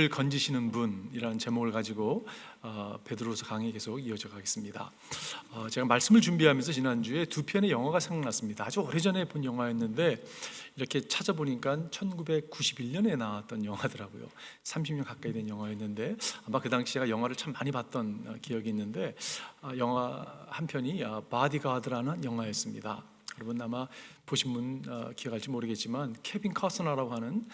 건지시는 분이라는 제목을 가지고 베드로서 강의 계속 이어져 가겠습니다. 제가 말씀을 준비하면서 지난주에 두 편의 영화가 생각났습니다. 아주 오래전에 본 영화였는데 이렇게 찾아보니까 1991년에 나왔던 영화더라고요. 30년 가까이 된 영화였는데 아마 그 당시 제가 영화를 참 많이 봤던 기억이 있는데 영화 한 편이 바디가드라는 영화였습니다. 여러분 아마 보신 분 기억할지 모르겠지만 케빈 커스너라고 하는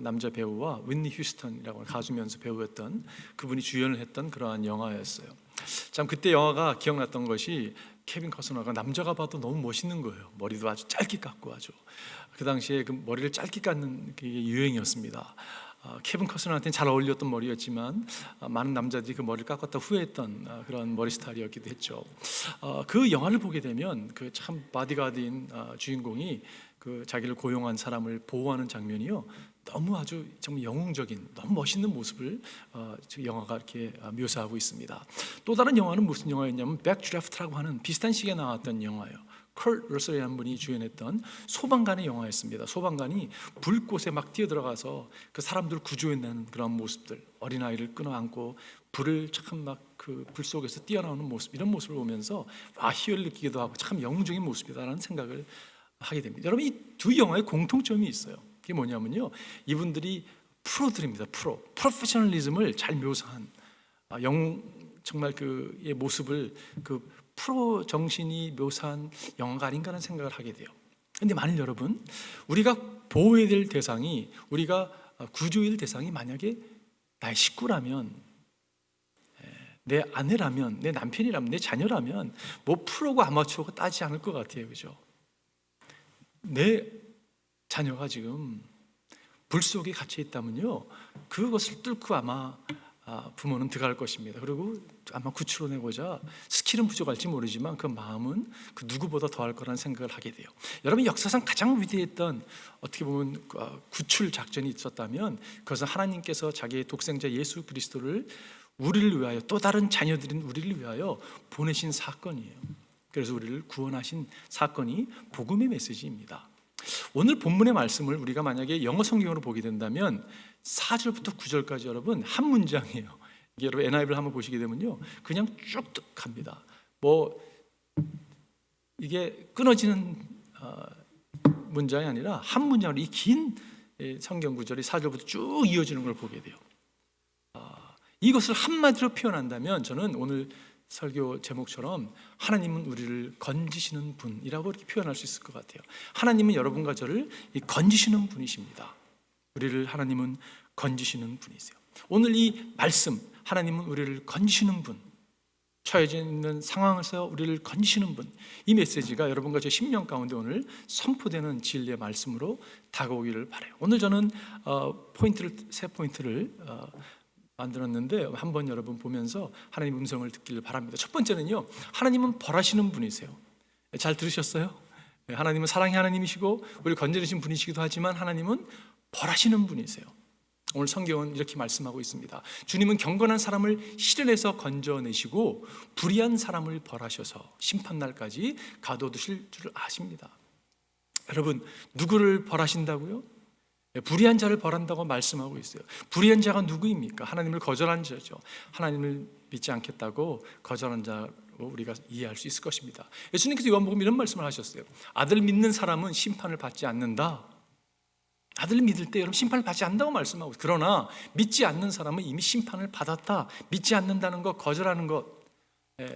남자 배우와 윈니 휴스턴이라고 하는 가수면서 배우였던 그분이 주연을 했던 그러한 영화였어요. 참 그때 영화가 기억났던 것이 케빈 커스너가 남자가 봐도 너무 멋있는 거예요. 머리도 아주 짧게 깎고 아주 그 당시에 그 머리를 짧게 깎는 게 유행이었습니다. 케빈 커스너한테는 잘 어울렸던 머리였지만 많은 남자들이 그 머리를 깎았다 후회했던 그런 머리 스타일이었기도 했죠. 그 영화를 보게 되면 그 참 바디가드인 주인공이 그 자기를 고용한 사람을 보호하는 장면이요 너무 아주 정말 영웅적인 너무 멋있는 모습을 영화가 이렇게 묘사하고 있습니다. 또 다른 영화는 무슨 영화였냐면 백드래프트라고 하는 비슷한 시기에 나왔던 영화예요. 컬 러셀이라는 분이 주연했던 소방관의 영화였습니다. 소방관이 불꽃에 막 뛰어들어가서 그 사람들을 구조해내는 그런 모습들, 어린아이를 끌어안고 불을 참 막 그 불 속에서 뛰어나오는 모습, 이런 모습을 보면서 희열을 느끼기도 하고 참 영웅적인 모습이다라는 생각을 하게 됩니다. 여러분 이 두 영화에 공통점이 있어요. 그게 뭐냐면요, 이분들이 프로들입니다. 프로페셔널리즘을 잘 묘사한 정말 그의 모습을 그 프로 정신이 묘사한 영화가 아닌가 하는 생각을 하게 돼요. 그런데 만일 여러분 우리가 보호해야 될 대상이, 우리가 구조해야 될 대상이 만약에 나의 식구라면, 내 아내라면, 내 남편이라면, 내 자녀라면 뭐 프로고 아마추어가 따지지 않을 것 같아요. 그죠? 내 자녀가 지금 불 속에 갇혀 있다면요 그것을 뚫고 아마 부모는 들어갈 것입니다. 그리고 아마 구출해내고자 스킬은 부족할지 모르지만 그 마음은 그 누구보다 더할 거라는 생각을 하게 돼요. 여러분 역사상 가장 위대했던 어떻게 보면 구출 작전이 있었다면 그것은 하나님께서 자기의 독생자 예수 그리스도를 우리를 위하여, 또 다른 자녀들인 우리를 위하여 보내신 사건이에요. 그래서 우리를 구원하신 사건이 복음의 메시지입니다. 오늘 본문의 말씀을 우리가 만약에 영어 성경으로 보게 된다면 4절부터 9절까지 여러분 한 문장이에요. 이게 여러분 NIV를 한번 보시게 되면요 그냥 쭉 갑니다. 뭐 이게 끊어지는 문장이 아니라 한 문장으로 이 긴 성경 구절이 4절부터 쭉 이어지는 걸 보게 돼요. 이것을 한마디로 표현한다면 저는 오늘 설교 제목처럼 하나님은 우리를 건지시는 분이라고 이렇게 표현할 수 있을 것 같아요. 하나님은 여러분과 저를 건지시는 분이십니다. 우리를 하나님은 건지시는 분이세요. 오늘 이 말씀, 하나님은 우리를 건지시는 분, 처해져 있는 상황에서 우리를 건지시는 분, 이 메시지가 여러분과 제 심령 가운데 오늘 선포되는 진리의 말씀으로 다가오기를 바라요. 오늘 저는 세 포인트를 만들었는데 한번 여러분 보면서 하나님 음성을 듣기를 바랍니다. 첫 번째는요, 하나님은 벌하시는 분이세요. 잘 들으셨어요? 하나님은 사랑의 하나님이시고 우리를 건져내신 분이시기도 하지만 하나님은 벌하시는 분이세요. 오늘 성경은 이렇게 말씀하고 있습니다. 주님은 경건한 사람을 시련에서 건져내시고 불의한 사람을 벌하셔서 심판날까지 가둬두실 줄 아십니다. 여러분 누구를 벌하신다고요? 불의한 자를 벌한다고 말씀하고 있어요. 불의한 자가 누구입니까? 하나님을 거절한 자죠. 하나님을 믿지 않겠다고 거절한 자로 우리가 이해할 수 있을 것입니다. 예수님께서 요한복음 이런 말씀을 하셨어요. 아들 믿는 사람은 심판을 받지 않는다. 아들을 믿을 때 여러분 심판을 받지 않는다고 말씀하고 있어요. 그러나 믿지 않는 사람은 이미 심판을 받았다. 믿지 않는다는 것, 거절하는 것,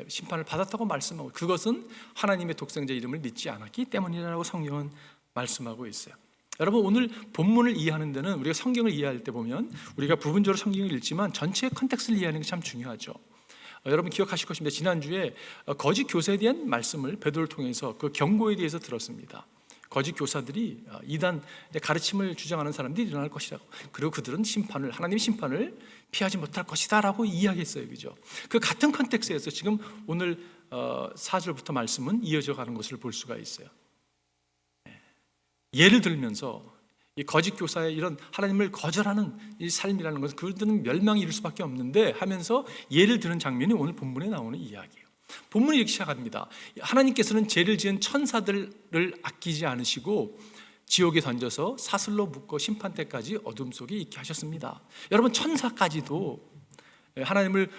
심판을 받았다고 말씀하고, 그것은 하나님의 독생자 이름을 믿지 않았기 때문이라고 성경은 말씀하고 있어요. 여러분 오늘 본문을 이해하는 데는 우리가 성경을 이해할 때 보면 우리가 부분적으로 성경을 읽지만 전체의 컨텍스트를 이해하는 게 참 중요하죠. 여러분 기억하실 것입니다. 지난주에 거짓 교사에 대한 말씀을 베드로를 통해서 그 경고에 대해서 들었습니다. 거짓 교사들이 이단의 가르침을 주장하는 사람들이 일어날 것이라고, 그리고 그들은 하나님의 심판을 피하지 못할 것이다 라고 이야기했어요. 그죠? 그 같은 컨텍스트에서 지금 오늘 4절부터 말씀은 이어져 가는 것을 볼 수가 있어요. 예를 들면서 이 거짓 교사의 이런 하나님을 거절하는 이 삶이라는 것은 그들은 멸망이 이룰 수밖에 없는데 하면서 예를 드는 장면이 오늘 본문에 나오는 이야기예요. 본문이 이렇게 시작합니다. 하나님께서는 죄를 지은 천사들을 아끼지 않으시고 지옥에 던져서 사슬로 묶어 심판 때까지 어둠 속에 있게 하셨습니다. 여러분, 천사까지도 하나님을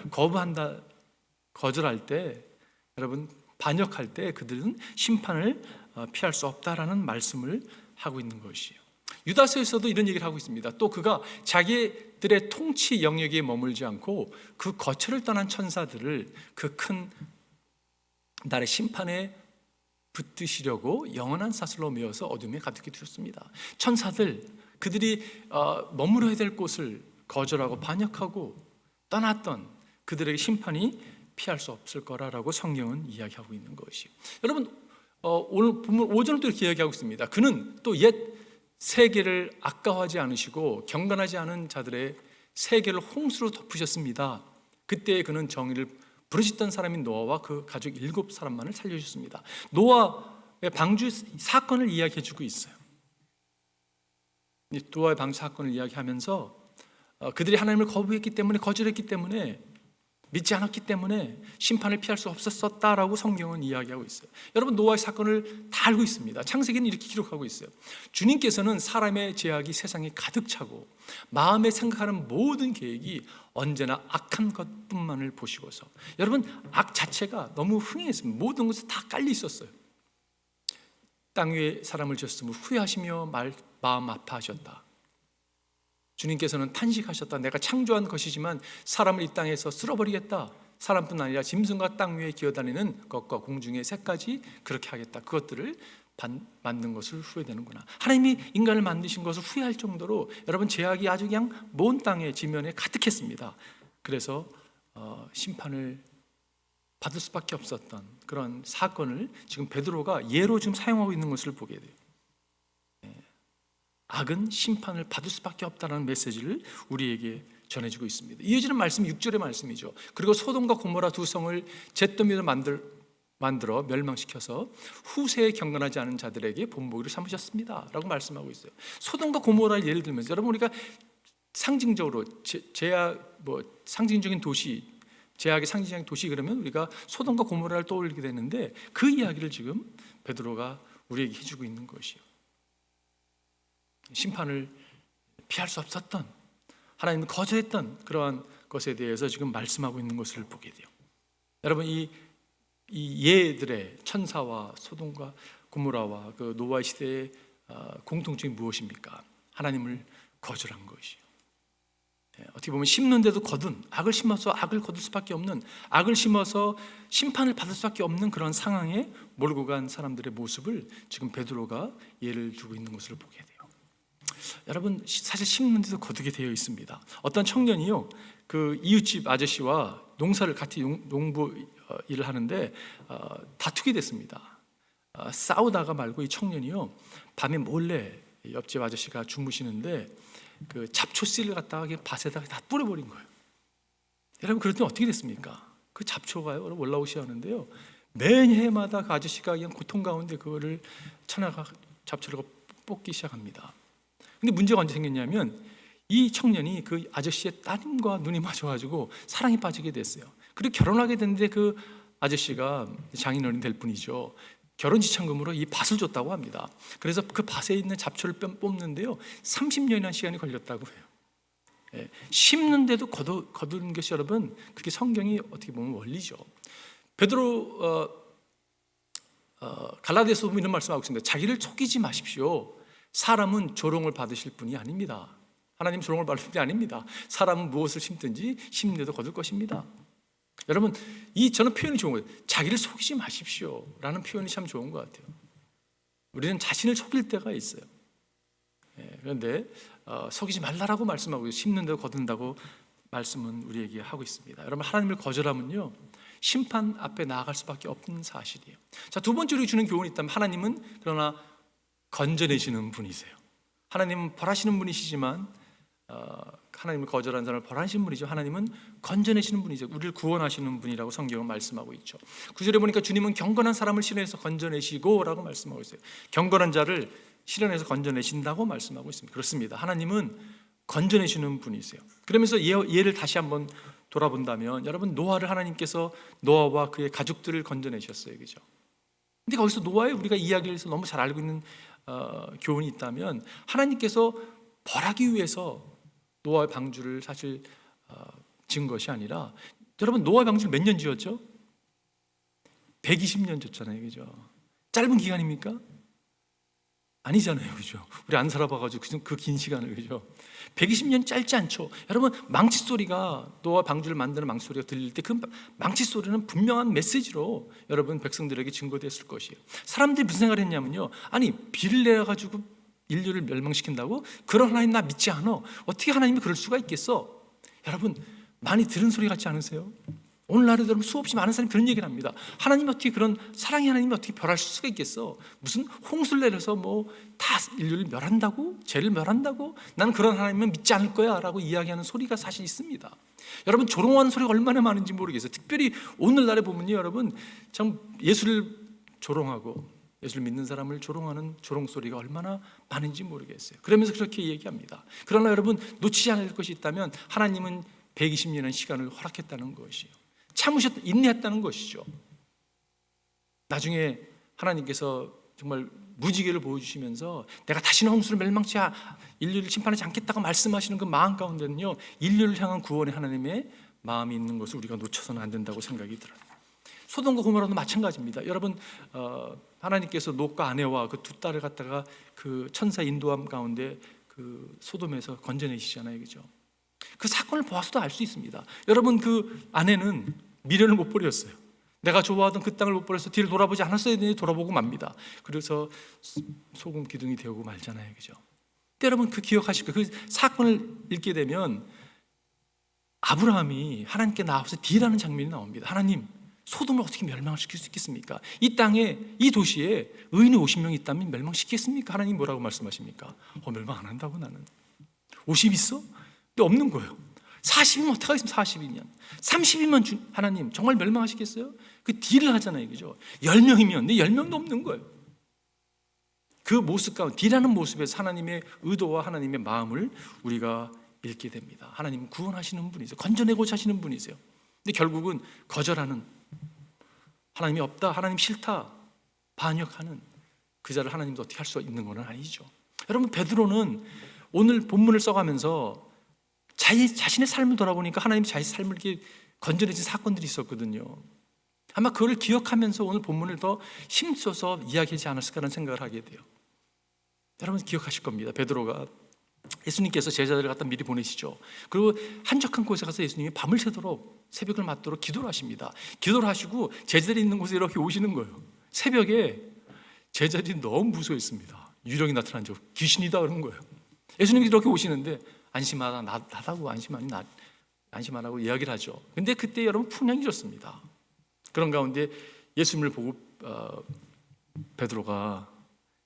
거절할 때, 여러분, 반역할 때 그들은 심판을 피할 수 없다라는 말씀을 하고 있는 것이에요. 유다서에서도 이런 얘기를 하고 있습니다. 또 그가 자기들의 통치 영역에 머물지 않고 그 거처를 떠난 천사들을 그 큰 날의 심판에 붙드시려고 영원한 사슬로 메어서 어둠에 가득히 두셨습니다. 천사들, 그들이 머물러야 될 곳을 거절하고 반역하고 떠났던 그들에게 심판이 피할 수 없을 거라고 성경은 이야기하고 있는 것이에요. 여러분, 오늘 본문 5절도 이렇게 이야기하고 있습니다. 그는 또 옛 세계를 아까워하지 않으시고 경건하지 않은 자들의 세계를 홍수로 덮으셨습니다. 그때 그는 정의를 부르짖던 사람인 노아와 그 가족 7사람만을 살려주셨습니다. 노아의 방주 사건을 이야기해주고 있어요. 노아의 방주 사건을 이야기하면서 그들이 하나님을 거부했기 때문에, 거절했기 때문에, 믿지 않았기 때문에 심판을 피할 수 없었다라고 성경은 이야기하고 있어요. 여러분, 노아의 사건을 다 알고 있습니다. 창세기는 이렇게 기록하고 있어요. 주님께서는 사람의 죄악이 세상에 가득 차고 마음에 생각하는 모든 계획이 언제나 악한 것뿐만을 보시고서, 여러분, 악 자체가 너무 흥행했습니다. 모든 것에 다 깔려 있었어요. 땅 위에 사람을 지었으면 후회하시며 마음 아파하셨다. 주님께서는 탄식하셨다. 내가 창조한 것이지만 사람을 이 땅에서 쓸어버리겠다. 사람뿐 아니라 짐승과 땅 위에 기어다니는 것과 공중의 새까지 그렇게 하겠다. 그것들을 만든 것을 후회되는구나. 하나님이 인간을 만드신 것을 후회할 정도로 여러분, 죄악이 아주 그냥 먼 땅의 지면에 가득했습니다. 그래서 심판을 받을 수밖에 없었던 그런 사건을 지금 베드로가 예로 지금 사용하고 있는 것을 보게 돼요. 악은 심판을 받을 수밖에 없다는 메시지를 우리에게 전해주고 있습니다. 이어지는 말씀이 6절의 말씀이죠. 그리고 소돔과 고모라 두 성을 잿더미로 만들어 멸망시켜서 후세에 경건하지 않은 자들에게 본보기를 삼으셨습니다 라고 말씀하고 있어요. 소돔과 고모라를 예를 들면서, 여러분, 우리가 상징적으로 상징적인 도시, 제약의 상징적인 도시 그러면 우리가 소돔과 고모라를 떠올리게 되는데, 그 이야기를 지금 베드로가 우리에게 해주고 있는 것이에요. 심판을 피할 수 없었던, 하나님을 거절했던 그러한 것에 대해서 지금 말씀하고 있는 것을 보게 돼요. 여러분, 이 예들의 천사와 소돔과 고모라와 그 노아 시대의 공통점이 무엇입니까? 하나님을 거절한 것이에요. 어떻게 보면 심는데도 거둔, 악을 심어서 악을 거둘 수밖에 없는, 악을 심어서 심판을 받을 수밖에 없는 그런 상황에 몰고 간 사람들의 모습을 지금 베드로가 예를 두고 있는 것을 보게 돼요. 여러분, 사실 심는데도 거두게 되어 있습니다. 어떤 청년이요, 그 이웃집 아저씨와 농사를 같이 농부 일을 하는데 다투게 됐습니다. 싸우다가 말고 이 청년이요, 밤에 몰래 옆집 아저씨가 주무시는데 그 잡초 씨를 갖다가 밭에다가 다 뿌려버린 거예요. 여러분, 그랬더니 어떻게 됐습니까? 그 잡초가요 올라오시 하는데요, 매해마다 그 아저씨가 그냥 고통 가운데 그거를 쳐나가 잡초를 뽑기 시작합니다. 근데 문제가 언제 생겼냐면, 이 청년이 그 아저씨의 따님과 눈이 맞아가지고 사랑에 빠지게 됐어요. 그리고 결혼하게 됐는데 그 아저씨가 장인어른 될 뿐이죠. 결혼 지참금으로 이 밭을 줬다고 합니다. 그래서 그 밭에 있는 잡초를 뽑는데요, 30년이라는 시간이 걸렸다고 해요. 심는데도 거두는 것이, 여러분, 그게 성경이 어떻게 보면 원리죠. 베드로 갈라디아서 보면 이런 말씀하고 있습니다. 자기를 속이지 마십시오. 사람은 조롱을 받으실 분이 아닙니다. 하나님 조롱을 받을 분이 아닙니다. 사람은 무엇을 심든지 심는데도 거둘 것입니다. 여러분, 저는 표현이 좋은 거예요. 자기를 속이지 마십시오 라는 표현이 참 좋은 것 같아요. 우리는 자신을 속일 때가 있어요. 그런데 속이지 말라라고 말씀하고, 심는데도 거둔다고 말씀은 우리에게 하고 있습니다. 여러분, 하나님을 거절하면요, 심판 앞에 나아갈 수밖에 없는 사실이에요. 자, 두 번째로 주는 교훈이 있다면, 하나님은 그러나 건져내시는 분이세요. 하나님은 벌하시는 분이시지만 하나님을 거절한 사람을 벌하시는 분이죠. 하나님은 건져내시는 분이죠. 우리를 구원하시는 분이라고 성경은 말씀하고 있죠. 9절에 보니까 주님은 경건한 사람을 실현해서 건져내시고 라고 말씀하고 있어요. 경건한 자를 실현해서 건져내신다고 말씀하고 있습니다. 그렇습니다. 하나님은 건져내시는 분이세요. 그러면서 예를 다시 한번 돌아본다면, 여러분, 노아를 하나님께서 노아와 그의 가족들을 건져내셨어요. 그죠? 근데 거기서 노아의 우리가 이야기를 해서 너무 잘 알고 있는 교훈이 있다면, 하나님께서 벌하기 위해서 노아의 방주를 사실 지은 것이 아니라, 여러분 노아의 방주를 몇 년 지었죠? 120년 졌잖아요, 그죠? 짧은 기간입니까? 아니잖아요, 그죠? 우리 안 살아봐가지고 그 긴 시간을, 그죠? 120년 짧지 않죠? 여러분, 망치 소리가, 노아 방주를 만드는 망치 소리가 들릴 때 그 망치 소리는 분명한 메시지로 여러분 백성들에게 증거됐을 것이에요. 사람들이 무슨 생각을 했냐면요, 아니 비를 내려가지고 인류를 멸망시킨다고? 그런 하나님 나 믿지 않아. 어떻게 하나님이 그럴 수가 있겠어? 여러분, 많이 들은 소리 같지 않으세요? 오늘날에도 여러분 수없이 많은 사람이 그런 얘기를 합니다. 하나님이 어떻게, 그런 사랑의 하나님이 어떻게 멸하실 수가 있겠어? 무슨 홍수를 내려서 뭐 다 인류를 멸한다고? 죄를 멸한다고? 나는 그런 하나님은 믿지 않을 거야 라고 이야기하는 소리가 사실 있습니다. 여러분, 조롱하는 소리가 얼마나 많은지 모르겠어요. 특별히 오늘날에 보면요, 여러분 참 예수를 조롱하고 예수를 믿는 사람을 조롱하는 조롱 소리가 얼마나 많은지 모르겠어요. 그러면서 그렇게 얘기합니다. 그러나 여러분, 놓치지 않을 것이 있다면 하나님은 120년의 시간을 허락했다는 것이에요. 인내했다는 것이죠. 나중에 하나님께서 정말 무지개를 보여주시면서 내가 다시는 홍수를 멸망치 인류를 심판하지 않겠다고 말씀하시는 그 마음 가운데는요, 인류를 향한 구원의 하나님의 마음이 있는 것을 우리가 놓쳐서는 안 된다고 생각이 들어요. 소돔과 고모라도 마찬가지입니다. 여러분, 하나님께서 롯과 아내와 그 두 딸을 갖다가 그 천사 인도함 가운데 그 소돔에서 건져내시잖아요, 그죠? 그 사건을 보아서도 알 수 있습니다. 여러분, 그 아내는 미련을 못 버렸어요. 내가 좋아하던 그 땅을 못 버려서 뒤를 돌아보지 않았어야 되는데 돌아보고 맙니다. 그래서 소금 기둥이 되고 말잖아요, 그죠? 근데 여러분, 그 기억하실 거예요. 그 사건을 읽게 되면 아브라함이 하나님께 나와서 딜하는 장면이 나옵니다. 하나님, 소돔을 어떻게 멸망시킬 수 있겠습니까? 이 땅에, 이 도시에 의인이 50명 있다면 멸망시키겠습니까? 하나님 뭐라고 말씀하십니까? 멸망 안 한다고 나는. 50 있어? 근데 없는 거예요. 40이면 어떡하겠습니까? 40이면 30이면 하나님 정말 멸망하시겠어요? 그 딜을 하잖아요, 그죠? 10명이면, 근데 10명도 없는 거예요. 그 모습 가운데, 딜하는 모습에서 하나님의 의도와 하나님의 마음을 우리가 읽게 됩니다. 하나님은 구원하시는 분이세요. 건져내고자 하시는 분이세요. 근데 결국은 거절하는, 하나님이 없다, 하나님 싫다, 반역하는 그 자를 하나님도 어떻게 할 수 있는 건 아니죠. 여러분, 베드로는 오늘 본문을 써가면서 자신의 삶을 돌아보니까 하나님이 자신의 삶을 이렇게 건져내신 사건들이 있었거든요. 아마 그걸 기억하면서 오늘 본문을 더 힘써서 이야기하지 않았을까라는 생각을 하게 돼요. 여러분 기억하실 겁니다. 베드로가 예수님께서 제자들을 갖다 미리 보내시죠. 그리고 한적한 곳에 가서 예수님이 밤을 새도록, 새벽을 맞도록 기도를 하십니다. 기도를 하시고 제자들이 있는 곳에 이렇게 오시는 거예요. 새벽에 제자들이 너무 무서워했습니다. 유령이 나타난 적, 귀신이다 그런 거예요. 예수님이 이렇게 오시는데 안심하라, 나다고 안심하라고 이야기를 하죠. 근데 그때 여러분 풍랑이 졌습니다. 그런 가운데 예수님을 보고 베드로가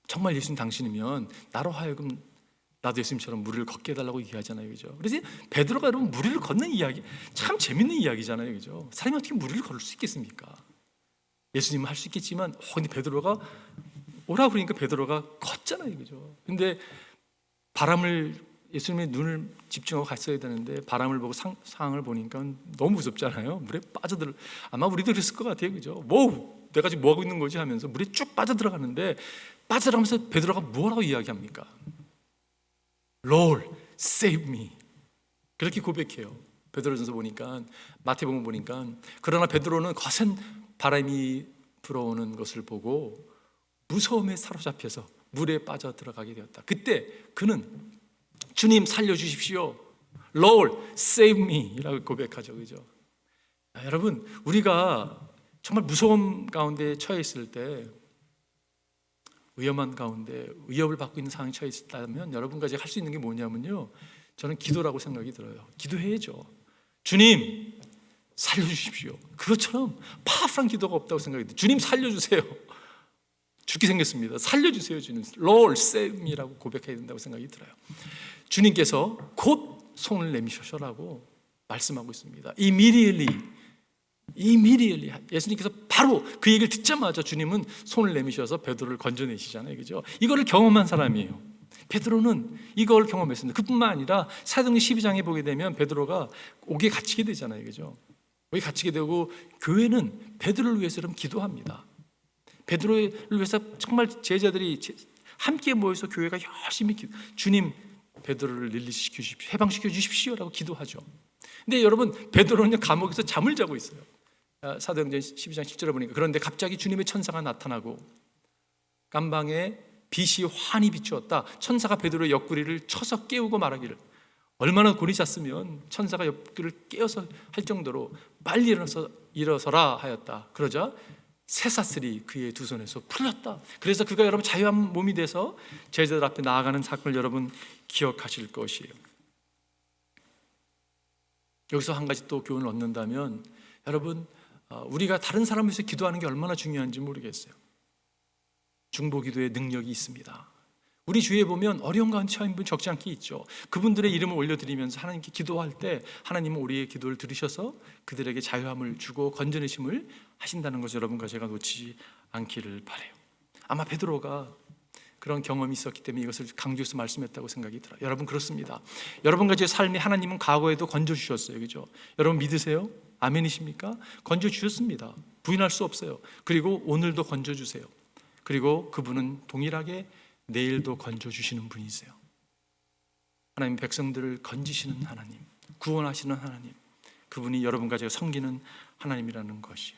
정말 예수님 당신이면 나로 하여금 나도 예수님처럼 무리를 걷게 해달라고 얘기하잖아요, 그죠? 그래서 베드로가 여러분 무리를 걷는 이야기, 참 재밌는 이야기잖아요, 그죠? 사람이 어떻게 무리를 걸을 수 있겠습니까? 예수님은 할 수 있겠지만, 근데 베드로가 오라 그러니까 베드로가 걷잖아요, 그죠? 근데 바람을, 예수님의 눈을 집중하고 갔어야 되는데 바람을 보고 상황을 보니까 너무 무섭잖아요. 물에 아마 우리도 그랬을 것 같아요, 그죠? 뭐 내가 지금 뭐 하고 있는 거지 하면서 물에 쭉 빠져들어가는데, 빠져들어가면서 베드로가 뭐라고 이야기합니까? Lord, save me. 그렇게 고백해요. 베드로전서 보니까, 마태복음 보니까, 그러나 베드로는 거센 바람이 불어오는 것을 보고 무서움에 사로잡혀서 물에 빠져 들어가게 되었다. 그때 그는 주님 살려주십시오, Lord, save me 라고 고백하죠, 그죠? 여러분, 우리가 정말 무서움 가운데 처해 있을 때, 위험한 가운데 위협을 받고 있는 상황에 처해 있다면 여러분과 제가 할 수 있는 게 뭐냐면요, 저는 기도라고 생각이 들어요. 기도해야죠. 주님 살려주십시오. 그것처럼 파워풀한 기도가 없다고 생각이 돼요. 주님 살려주세요. 죽게 생겼습니다. 살려주세요, 주님. Lord save me라고 고백해야 된다고 생각이 들어요. 주님께서 곧 손을 내미셔라고 말씀하고 있습니다. Immediately 예수님께서 바로 그 얘기를 듣자마자 주님은 손을 내미셔서 베드로를 건져내시잖아요, 그죠? 이거를 경험한 사람이에요. 베드로는 이걸 경험했습니다. 그뿐만 아니라 사도행전 12장에 보게 되면 베드로가 옥에 갇히게 되잖아요, 그죠? 옥에 갇히게 되고 교회는 베드로를 위해서 기도합니다. 베드로를 위해서 정말 제자들이 함께 모여서 교회가 열심히 주님 베드로를 릴리시켜 주십시오, 해방시켜 주십시오라고 기도하죠. 근데 여러분, 베드로는 감옥에서 잠을 자고 있어요. 사도행전 12장 10절에 보니까 그런데 갑자기 주님의 천사가 나타나고 깜방에 빛이 환히 비추었다. 천사가 베드로의 옆구리를 쳐서 깨우고 말하기를, 얼마나 골이 잤으면 천사가 옆구리를 깨어서 할 정도로 빨리 일어서라 하였다. 그러자 쇠사슬이 그의 두 손에서 풀렸다. 그래서 그가 여러분 자유한 몸이 돼서 제자들 앞에 나아가는 사건을 여러분 기억하실 것이에요. 여기서 한 가지 또 교훈을 얻는다면, 여러분 우리가 다른 사람을 위해서 기도하는 게 얼마나 중요한지 모르겠어요. 중보기도의 능력이 있습니다. 우리 주위에 보면 어려운 가운데 처한 분 적지 않게 있죠. 그분들의 이름을 올려드리면서 하나님께 기도할 때 하나님은 우리의 기도를 들으셔서 그들에게 자유함을 주고 건져내심을 하신다는 것을 여러분과 제가 놓치지 않기를 바라요. 아마 베드로가 그런 경험이 있었기 때문에 이것을 강조해서 말씀했다고 생각이 들어요. 여러분 그렇습니다. 여러분과 제 삶에 하나님은 과거에도 건져주셨어요. 그죠? 여러분 믿으세요? 아멘이십니까? 건져주셨습니다. 부인할 수 없어요. 그리고 오늘도 건져주세요. 그리고 그분은 동일하게 내일도 건져주시는 분이세요. 하나님 백성들을 건지시는 하나님, 구원하시는 하나님, 그분이 여러분과 제가 섬기는 하나님이라는 것이요.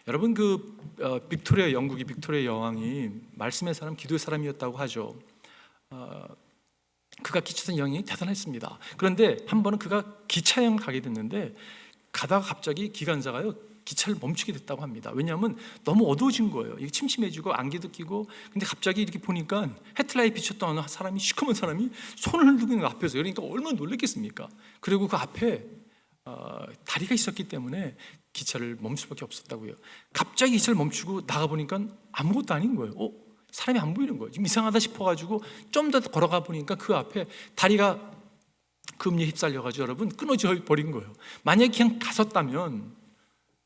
여러분 빅토리아, 영국의 빅토리아 여왕이 말씀의 사람, 기도의 사람이었다고 하죠. 그가 끼쳤던 영향이 대단했습니다. 그런데 한 번은 그가 기차여행을 가게 됐는데 가다가 갑자기 기관사가요 기차를 멈추게 됐다고 합니다. 왜냐하면 너무 어두워진 거예요. 이게 침침해지고 안개도 끼고. 근데 갑자기 이렇게 보니까 헤드라이트 비쳤던 어느 사람이, 시커먼 사람이 손을 흔들고 있는 거 앞에서. 그러니까 얼마나 놀랐겠습니까? 그리고 그 앞에 다리가 있었기 때문에 기차를 멈출 수밖에 없었다고요. 갑자기 기차를 멈추고 나가보니까 아무것도 아닌 거예요. 사람이 안 보이는 거예요. 지금 이상하다 싶어가지고 좀 더 걸어가 보니까 그 앞에 다리가 금리에 휩쓸려가지고 여러분 끊어져 버린 거예요. 만약에 그냥 갔었다면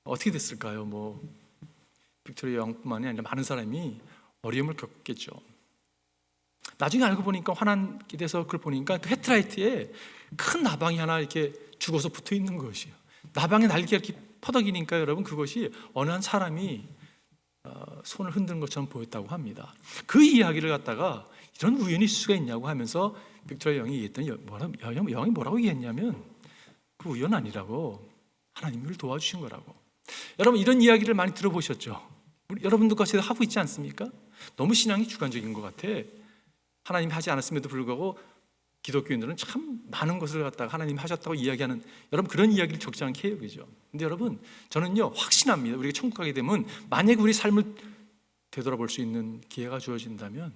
어떻게 됐을까요? 빅토리아 왕뿐만이 아니라 많은 사람이 어려움을 겪겠죠. 나중에 알고 보니까 화나게 돼서 그걸 보니까 그 헤드라이트에 큰 나방이 하나 이렇게 죽어서 붙어 있는 것이에요. 나방의 날개가 이렇게 퍼덕이니까 여러분 그것이 어느 한 사람이 손을 흔드는 것처럼 보였다고 합니다. 그 이야기를 갖다가 이런 우연이 있을 수가 있냐고 하면서 빅토리아 왕이 얘기했더니 영이 뭐라고 얘기했냐면 그 우연 아니라고, 하나님이 그를 도와주신 거라고. 여러분 이런 이야기를 많이 들어보셨죠? 여러분들과 제가 하고 있지 않습니까? 너무 신앙이 주관적인 것 같아. 하나님이 하지 않았음에도 불구하고 기독교인들은 참 많은 것을 갖다가 하나님이 하셨다고 이야기하는, 여러분 그런 이야기를 적지 않게 해요. 그죠? 근데 여러분 저는요 확신합니다. 우리가 천국 가게 되면 만약에 우리 삶을 되돌아볼 수 있는 기회가 주어진다면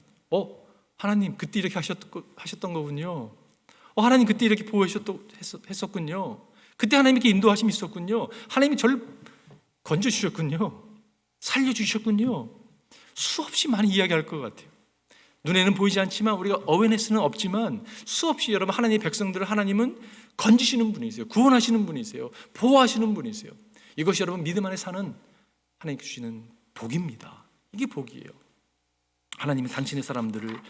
하나님 그때 이렇게 하셨던 거군요. 하나님 그때 이렇게 보호하셨군요. 그때 하나님이 이렇게 인도하심이 있었군요. 하나님이 저를 건져주셨군요. 살려주셨군요. 수없이 많이 이야기할 것 같아요. 눈에는 보이지 않지만 우리가 어웨네스는 없지만 수없이 여러분 하나님의 백성들을 하나님은 건지시는 분이세요. 구원하시는 분이세요. 보호하시는 분이세요. 이것이 여러분 믿음 안에 사는 하나님께 주시는 복입니다. 이게 복이에요. 하나님이 당신의 사람들을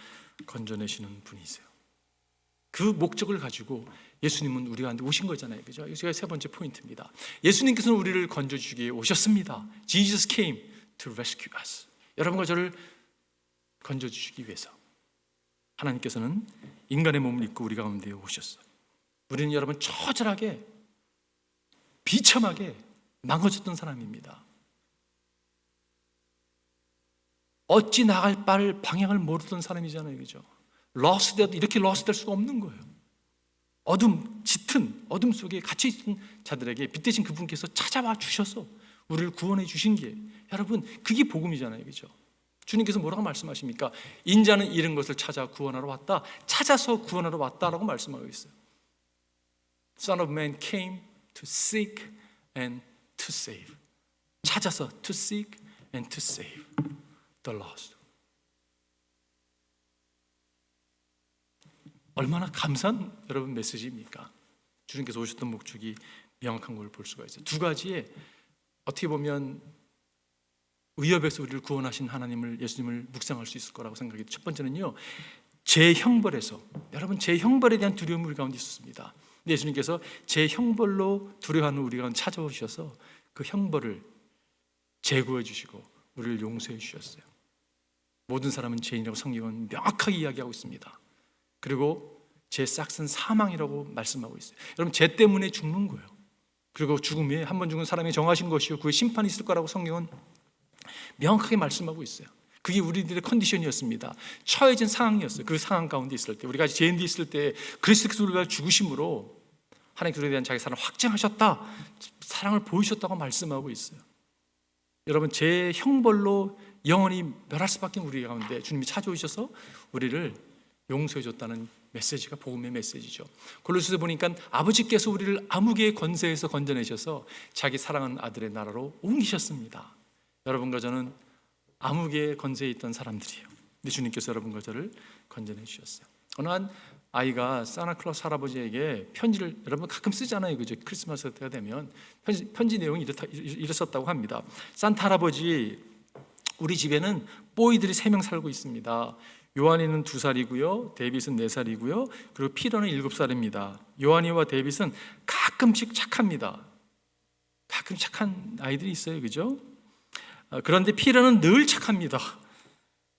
건져내시는 분이세요. 그 목적을 가지고 예수님은 우리 가운데 오신 거잖아요. 그죠? 이게 세 번째 포인트입니다. 예수님께서는 우리를 건져주기 위해 오셨습니다. Jesus came to rescue us. 여러분과 저를 건져주시기 위해서 하나님께서는 인간의 몸을 입고 우리 가운데 오셨어요. 우리는 여러분 처절하게 비참하게 망가졌던 사람입니다. 어찌 나갈 바를 방향을 모르던 사람이잖아요. 그죠? 이렇게 러스 될 수가 없는 거예요. 짙은 어둠 속에 갇혀있는 자들에게 빛 대신 그분께서 찾아와 주셔서 우리를 구원해 주신 게, 여러분 그게 복음이잖아요. 그죠? 주님께서 뭐라고 말씀하십니까? 인자는 잃은 것을 찾아 구원하러 왔다. 찾아서 구원하러 왔다라고 말씀하고 있어요. Son of Man came to seek and to save. 찾아서 to seek and to save the lost. 얼마나 감사한 여러분 메시지입니까? 주님께서 오셨던 목적이 명확한 걸 볼 수가 있어요. 두 가지에 어떻게 보면 위협에서 우리를 구원하신 하나님을, 예수님을 묵상할 수 있을 거라고 생각해요. 첫 번째는요, 제 형벌에서, 여러분 제 형벌에 대한 두려움이 우리 가운데 있었습니다. 근데 예수님께서 제 형벌로 두려워하는 우리 가운데 찾아오셔서 그 형벌을 제거해 주시고 우리를 용서해 주셨어요. 모든 사람은 죄인이라고 성경은 명확하게 이야기하고 있습니다. 그리고 죄 싹은 사망이라고 말씀하고 있어요. 여러분, 죄 때문에 죽는 거예요. 그리고 죽음이 한 번 죽은 사람이 정하신 것이요 그의 심판이 있을 거라고 성경은 명확하게 말씀하고 있어요. 그게 우리들의 컨디션이었습니다. 처해진 상황이었어요. 그 상황 가운데 있을 때, 우리가 죄인데 있을 때 그리스도의 죽으심으로 하나님께서 우리에 대한 자기 사랑을 확증하셨다, 사랑을 보이셨다고 말씀하고 있어요. 여러분, 제 형벌로 영원히 멸할 수밖에 우리 가운데 주님이 찾아오셔서 우리를 용서해 줬다는 메시지가 복음의 메시지죠. 골로새서 보니까 아버지께서 우리를 암흑의 권세에서 건져내셔서 자기 사랑하는 아들의 나라로 옮기셨습니다. 여러분과 저는 암흑의 권세에 있던 사람들이에요. 근데 주님께서 여러분과 저를 건져내 주셨어요. 어느 한 아이가 산타클로스 할아버지에게 편지를 여러분 가끔 쓰잖아요, 그죠? 크리스마스 때가 되면 편지 내용이 이랬었다고 합니다. 산타 할아버지, 우리 집에는 뽀이들이 3명 살고 있습니다. 요한이는 2살이고요, 데이빗은 4살이고요, 그리고 피터는 7살입니다. 요한이와 데이빗은 가끔씩 착합니다. 가끔 착한 아이들이 있어요, 그죠? 그런데 피터는 늘 착합니다.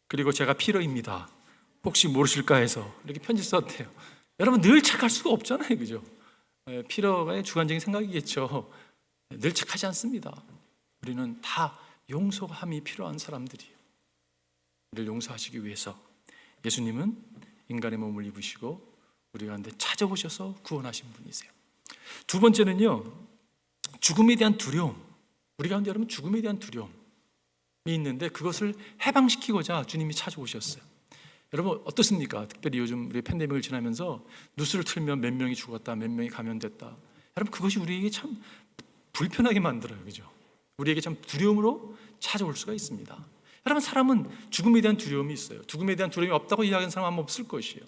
그리고 제가 피터입니다. 혹시 모르실까 해서 이렇게 편지 썼대요. 여러분, 늘 착할 수가 없잖아요, 그죠? 피터의 주관적인 생각이겠죠. 늘 착하지 않습니다. 우리는 다 용서함이 필요한 사람들이에요. 우리를 용서하시기 위해서 예수님은 인간의 몸을 입으시고 우리 가운데 찾아오셔서 구원하신 분이세요. 두 번째는요, 죽음에 대한 두려움. 우리 가운데 여러분 죽음에 대한 두려움이 있는데 그것을 해방시키고자 주님이 찾아오셨어요. 여러분 어떻습니까? 특별히 요즘 우리 팬데믹을 지나면서 뉴스를 틀면 몇 명이 죽었다, 몇 명이 감염됐다. 여러분 그것이 우리에게 참 불편하게 만들어요, 그죠? 우리에게 참 두려움으로 찾아올 수가 있습니다. 여러분, 사람은 죽음에 대한 두려움이 있어요. 죽음에 대한 두려움이 없다고 이야기하는 사람 아마 없을 것이에요.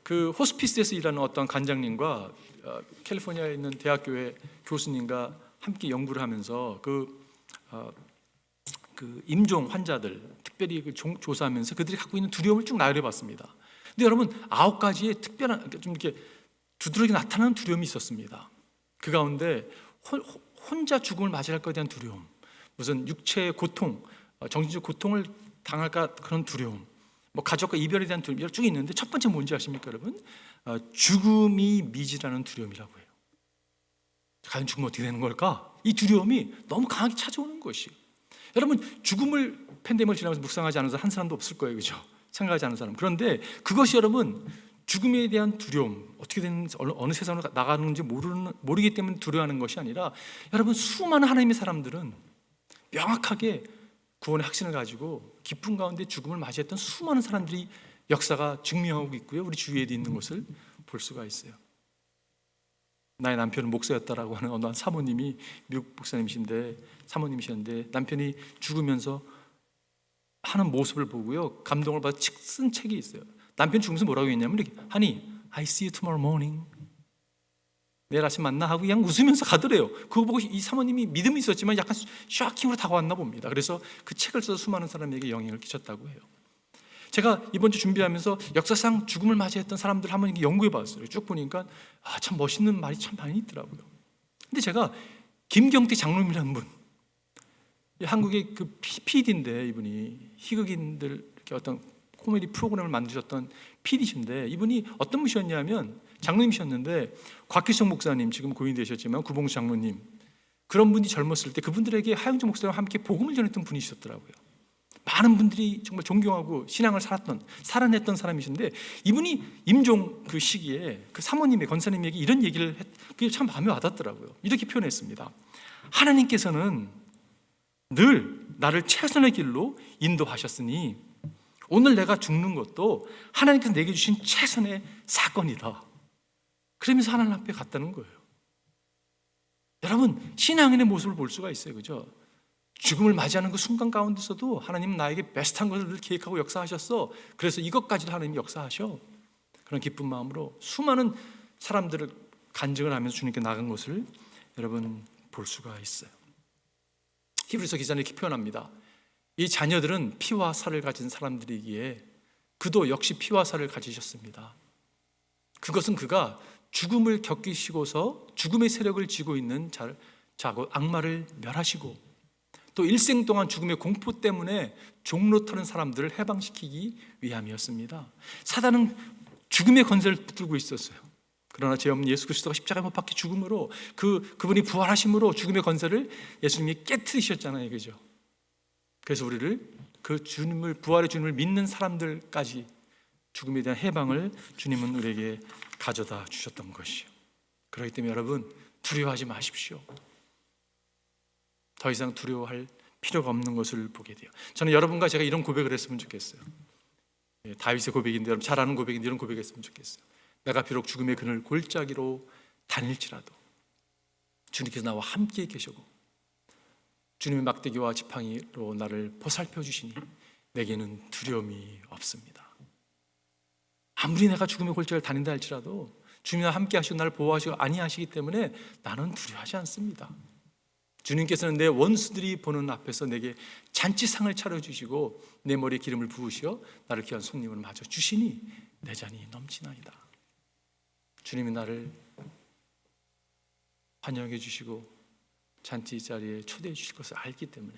그 호스피스에서 일하는 어떤 관장님과 캘리포니아에 있는 대학교의 교수님과 함께 연구를 하면서 그 임종 환자들 특별히 조사하면서 그들이 갖고 있는 두려움을 쭉 나열해봤습니다. 근데 여러분 9가지의 특별한 좀 이렇게 두드러기 나타나는 두려움이 있었습니다. 그 가운데 혼자 죽음을 맞이할 것에 대한 두려움, 무슨 육체의 고통, 정신적 고통을 당할까 그런 두려움, 뭐 가족과 이별에 대한 두려움 쭉 있는데 첫 번째 뭔지 아십니까, 여러분? 죽음이 미지라는 두려움이라고 해요. 과연 죽으면 어떻게 되는 걸까? 이 두려움이 너무 강하게 찾아오는 것이에요. 여러분 죽음을 팬데믹을 지나면서 묵상하지 않은 사람 한 사람도 없을 거예요, 그죠? 생각하지 않은 사람. 그런데 그것이 여러분 죽음에 대한 두려움, 어떻게 되는지 어느 세상으로 나가는지 모르기 때문에 두려워하는 것이 아니라 여러분 수많은 하나님의 사람들은 명확하게 구원의 확신을 가지고 기쁨 가운데 죽음을 맞이했던 수많은 사람들이 역사가 증명하고 있고요, 우리 주위에도 있는 것을 볼 수가 있어요. 나의 남편은 목사였다라고 하는 어느 한 사모님이 미국 사모님이셨는데 남편이 죽으면서 하는 모습을 보고요 감동을 받아 쓴 책이 있어요. 남편이 죽으면서 뭐라고 했냐면 이렇게, Honey, I see you tomorrow morning. 내일 아침 만나 하고 그냥 웃으면서 가더래요. 그거 보고 이 사모님이 믿음이 있었지만 약간 쇼킹으로 다가왔나 봅니다. 그래서 그 책을 써서 수많은 사람에게 영향을 끼쳤다고 해요. 제가 이번 주 준비하면서 역사상 죽음을 맞이했던 사람들 한번 연구해 봤어요. 쭉 보니까 참 멋있는 말이 참 많이 있더라고요. 근데 제가 김경태 장로님이라는 분, 한국의 그 PD인데 이분이 희극인들 이렇게 어떤 코미디 프로그램을 만드셨던 PD신데 이분이 어떤 분이셨냐면 장로님이셨는데 곽기성 목사님, 지금 고인 되셨지만 구봉수 장로님, 그런 분이 젊었을 때 그분들에게 하영주 목사님과 함께 복음을 전했던 분이셨더라고요. 많은 분들이 정말 존경하고 신앙을 살아냈던 사람이신데 이분이 임종 그 시기에 그 사모님의 권사님에게 이런 얘기를 그게 참 마음에 와닿더라고요. 이렇게 표현했습니다. 하나님께서는 늘 나를 최선의 길로 인도하셨으니 오늘 내가 죽는 것도 하나님께서 내게 주신 최선의 사건이다. 그러면서 하나님 앞에 갔다는 거예요. 여러분 신앙인의 모습을 볼 수가 있어요, 그죠? 죽음을 맞이하는 그 순간 가운데서도 하나님은 나에게 베스트한 것을 늘 계획하고 역사하셨어. 그래서 이것까지도 하나님이 역사하셔. 그런 기쁜 마음으로 수많은 사람들을 간증을 하면서 주님께 나간 것을 여러분 볼 수가 있어요. 히브리서 기자는 이렇게 표현합니다. 이 자녀들은 피와 살을 가진 사람들이기에 그도 역시 피와 살을 가지셨습니다. 그것은 그가 죽음을 겪으시고서 죽음의 세력을 쥐고 있는 자고 악마를 멸하시고 또 일생 동안 죽음의 공포 때문에 종로 터는 사람들을 해방시키기 위함이었습니다. 사단은 죽음의 권세를 붙들고 있었어요. 그러나 죄 없는 예수 그리스도가 십자가에 못 박혀 죽음으로 그분이 부활하심으로 죽음의 권세를 예수님이 깨트리셨잖아요, 그죠? 그래서 우리를 그 주님을, 부활의 주님을 믿는 사람들까지 죽음에 대한 해방을 주님은 우리에게 가져다 주셨던 것이요. 그렇기 때문에 여러분, 두려워하지 마십시오. 더 이상 두려워할 필요가 없는 것을 보게 돼요. 저는 여러분과 제가 이런 고백을 했으면 좋겠어요. 다윗의 고백인데, 여러분 잘 아는 고백인데 이런 고백했으면 좋겠어요. 내가 비록 죽음의 그늘 골짜기로 다닐지라도 주님께서 나와 함께 계시고 주님의 막대기와 지팡이로 나를 보살펴 주시니 내게는 두려움이 없습니다. 아무리 내가 죽음의 골짜기를 다닌다 할지라도 주님과 함께 하시고 나를 보호하시고 안위하시기 때문에 나는 두려워하지 않습니다. 주님께서는 내 원수들이 보는 앞에서 내게 잔치상을 차려주시고 내 머리에 기름을 부으시어 나를 귀한 손님을 맞아 주시니 내 잔이 넘치나이다. 주님이 나를 환영해 주시고 잔치 자리에 초대해 주실 것을 알기 때문에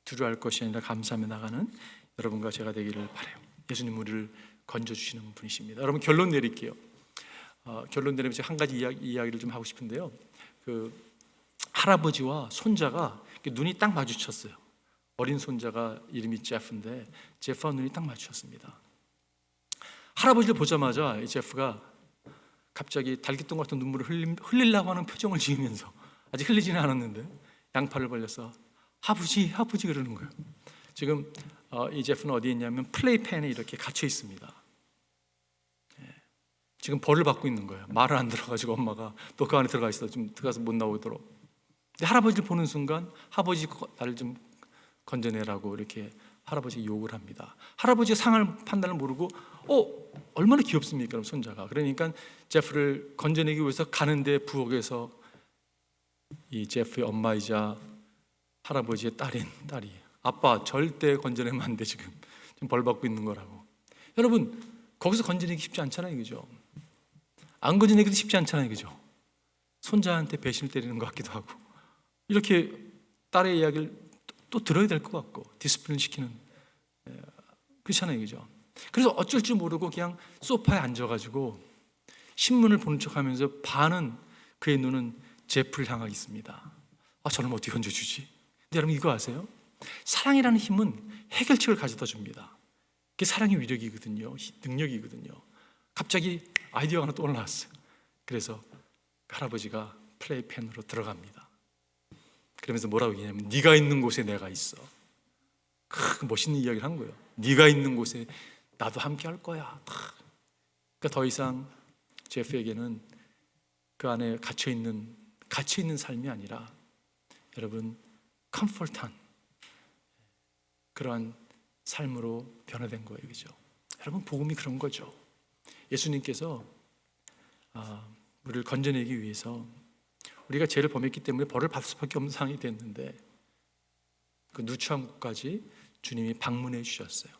두려워할 것이 아니라 감사하며 나가는 여러분과 제가 되기를 바라요. 예수님 우리를 건져주시는 분이십니다. 여러분 결론 내릴게요. 결론 내리면 제가 한 가지 이야기를 좀 하고 싶은데요. 그 할아버지와 손자가 눈이 딱 마주쳤어요. 어린 손자가 이름이 제프인데 제프와 눈이 딱 마주쳤습니다. 할아버지를 보자마자 이 제프가 갑자기 달기똥 같은 눈물을 흘리려고 하는 표정을 지으면서, 아직 흘리지는 않았는데 양팔을 벌려서 아버지 아버지 그러는 거예요. 지금 이 제프는 어디에 있냐면 플레이펜에 이렇게 갇혀 있습니다. 지금 벌을 받고 있는 거예요. 말을 안 들어가지고 엄마가 또 그 안에 들어가 있어, 좀 들어가서 못 나오도록. 근데 할아버지를 보는 순간 아버지 나를 좀 건져내라고 이렇게 할아버지가 욕을 합니다. 할아버지가 상할 판단을 모르고 얼마나 귀엽습니까? 그럼 손자가. 그러니까 제프를 건져내기 위해서 가는데 부엌에서 이 제프의 엄마이자 할아버지의 딸이 아빠 절대 건져내면 안 돼, 지금 벌 받고 있는 거라고. 여러분 거기서 건져내기 쉽지 않잖아요, 그죠? 안 건져내기도 쉽지 않잖아요, 그죠? 손자한테 배신을 때리는 것 같기도 하고, 이렇게 딸의 이야기를 또 들어야 될 것 같고 디스플레인 시키는, 그렇잖아요, 그죠? 그래서 어쩔 줄 모르고 그냥 소파에 앉아가지고 신문을 보는 척하면서 반은 그의 눈은 제프를 향하고 있습니다. 저는 어떻게 건져주지? 근데 여러분 이거 아세요? 사랑이라는 힘은 해결책을 가져다 줍니다. 그게 사랑의 위력이거든요, 능력이거든요. 갑자기 아이디어가 하나 떠올랐어요. 그래서 할아버지가 플레이펜으로 들어갑니다. 그러면서 뭐라고 얘기하냐면 네가 있는 곳에 내가 있어. 멋있는 이야기를 한 거예요. 네가 있는 곳에 나도 함께 할 거야. 그러니까 더 이상 제프에게는 그 안에 갇혀 있는 삶이 아니라 여러분 컴포트한 그러한 삶으로 변화된 거예요, 그죠? 여러분 복음이 그런 거죠. 예수님께서 우리를 건져내기 위해서, 우리가 죄를 범했기 때문에 벌을 받을 수밖에 없는 상황이 됐는데 그 누추한 곳까지 주님이 방문해 주셨어요.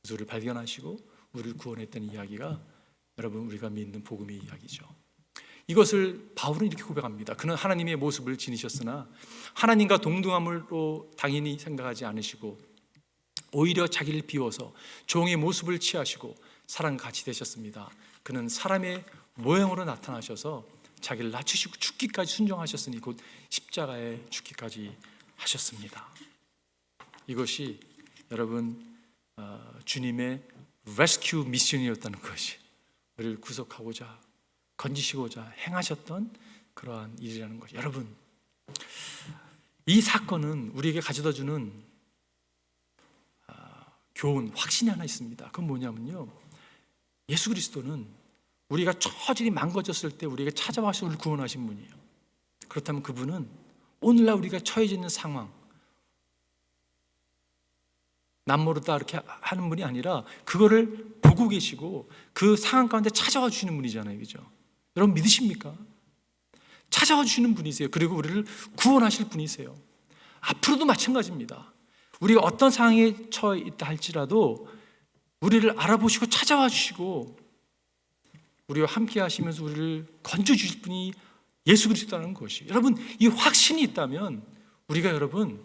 그래서 우리를 발견하시고 우리를 구원했다는 이야기가 여러분 우리가 믿는 복음의 이야기죠. 이것을 바울은 이렇게 고백합니다. 그는 하나님의 모습을 지니셨으나 하나님과 동등함으로 당연히 생각하지 않으시고 오히려 자기를 비워서 종의 모습을 취하시고 사람과 같이 되셨습니다. 그는 사람의 모형으로 나타나셔서 자기를 낮추시고 죽기까지 순종하셨으니 곧 십자가에 죽기까지 하셨습니다. 이것이 여러분 주님의 레스큐 미션이었다는 것이, 우리를 구속하고자 건지시고자 행하셨던 그러한 일이라는 것이. 여러분 이 사건은 우리에게 가져다주는 교훈, 확신이 하나 있습니다. 그건 뭐냐면요, 예수 그리스도는 우리가 처절히 망가졌을 때 우리에게 찾아와서 우리를 구원하신 분이에요. 그렇다면 그분은 오늘날 우리가 처해져 있는 상황, 남모르다 이렇게 하는 분이 아니라 그거를 보고 계시고 그 상황 가운데 찾아와 주시는 분이잖아요, 그죠? 여러분 믿으십니까? 찾아와 주시는 분이세요. 그리고 우리를 구원하실 분이세요. 앞으로도 마찬가지입니다. 우리가 어떤 상황에 처해 있다 할지라도 우리를 알아보시고 찾아와 주시고 우리와 함께 하시면서 우리를 건져 주실 분이 예수 그리스도라는 것이. 여러분 이 확신이 있다면 우리가 여러분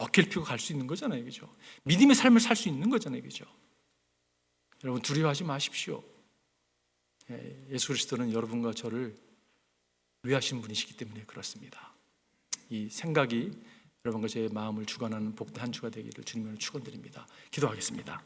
어깨를 펴고 갈 수 있는 거잖아요, 그죠? 믿음의 삶을 살 수 있는 거잖아요, 그죠? 여러분 두려워하지 마십시오. 예수 그리스도는 여러분과 저를 위하신 분이시기 때문에 그렇습니다. 이 생각이 여러분과 제 마음을 주관하는 복된 한 주가 되기를 주님으로 축원드립니다. 기도하겠습니다.